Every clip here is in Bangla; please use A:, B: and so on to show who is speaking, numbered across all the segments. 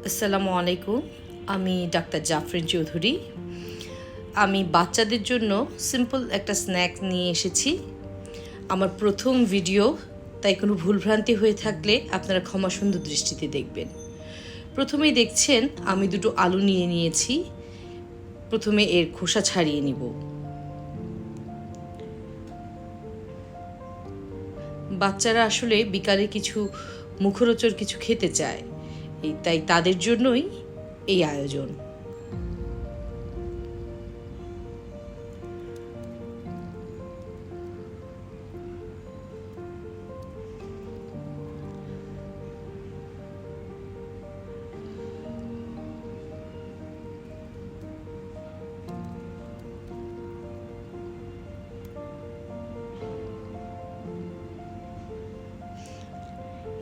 A: আসসালামু আলাইকুম। আমি ডাক্তার জাফরিন চৌধুরী। আমি বাচ্চাদের জন্য সিম্পল একটা স্ন্যাক নিয়ে এসেছি। আমার প্রথম ভিডিও, তাই কোনো ভুলভ্রান্তি হয়ে থাকলে আপনারা ক্ষমা সুন্দর দৃষ্টিতে দেখবেন। প্রথমেই দেখছেন আমি দুটো আলু নিয়ে নিয়েছি। প্রথমে এর খোসা ছাড়িয়ে নিব। বাচ্চারা আসলে বিকালে কিছু মুখরোচক কিছু খেতে চায়, তাই তাদের জন্যই এই আয়োজন।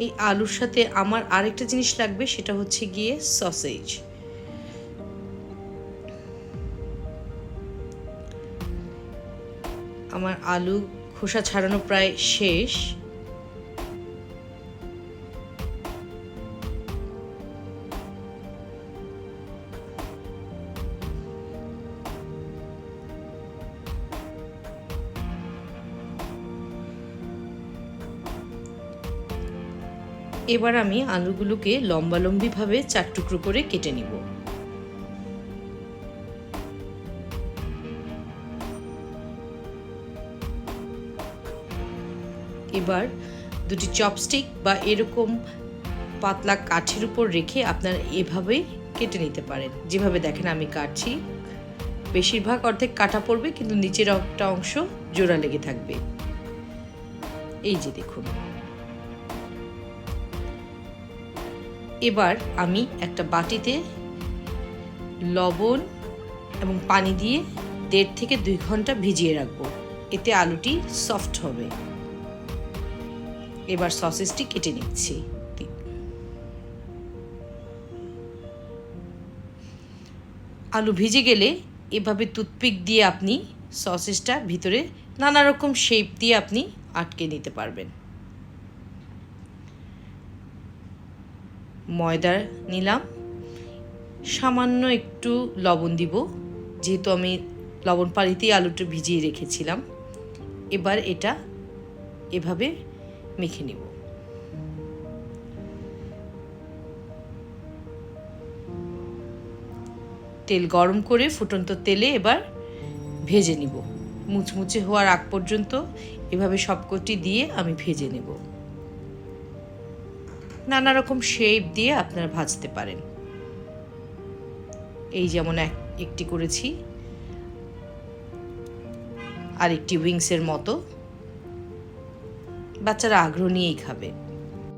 A: এই আলুর সাথে আমার আরেকটা জিনিস লাগবে, সেটা হচ্ছে গিয়ে সসেজ। আমার আলু খোসা ছাড়ানো প্রায় শেষ। এবার আমি আলুগুলোকে লম্বালম্বিভাবে 4 টুকরো করে কেটে নিব। এবার দুটি চপস্টিক বা এরকম পাতলা কাঠের উপর রেখে আপনারা এভাবে কেটে নিতে পারেন। যেভাবে দেখেন আমি কাটছি, বেশিরভাগ অর্ধেক কাটা পড়বে, কিন্তু নিচের একটা অংশ জোড়া লেগে থাকবে। এই যে দেখুন। এবার আমি একটা বাটিতে লবণ এবং পানি দিয়ে 1.5 থেকে 2 ঘন্টা ভিজিয়ে রাখবো। এতে আলুটি সফট হবে। এবার সসেজটি কেটে নিচ্ছি। আলু ভিজে গেলে এভাবে টুথপিক দিয়ে আপনি সসেজটা ভিতরে নানা রকম শেপ দিয়ে আপনি আটকে নিতে পারবেন। ময়দা নিলাম, সামান্য একটু লবণ দিব, যেহেতু আমি লবণ পানিতেই আলুটা ভিজিয়ে রেখেছিলাম। এবার এটা এভাবে মেখে নিব। তেল গরম করে ফুটন্ত তেলে এবার ভেজে নিব। মুচমুচে হওয়ার আগ পর্যন্ত এভাবে সবকটি দিয়ে আমি ভেজে নেব। নানা রকম শেপ দিয়ে আপনারা ভাজতে পারেন। এই যেমন একটি করেছি, আর একটি উইংসের মতো। বাচ্চারা আগ্রহ নিয়েই খাবে।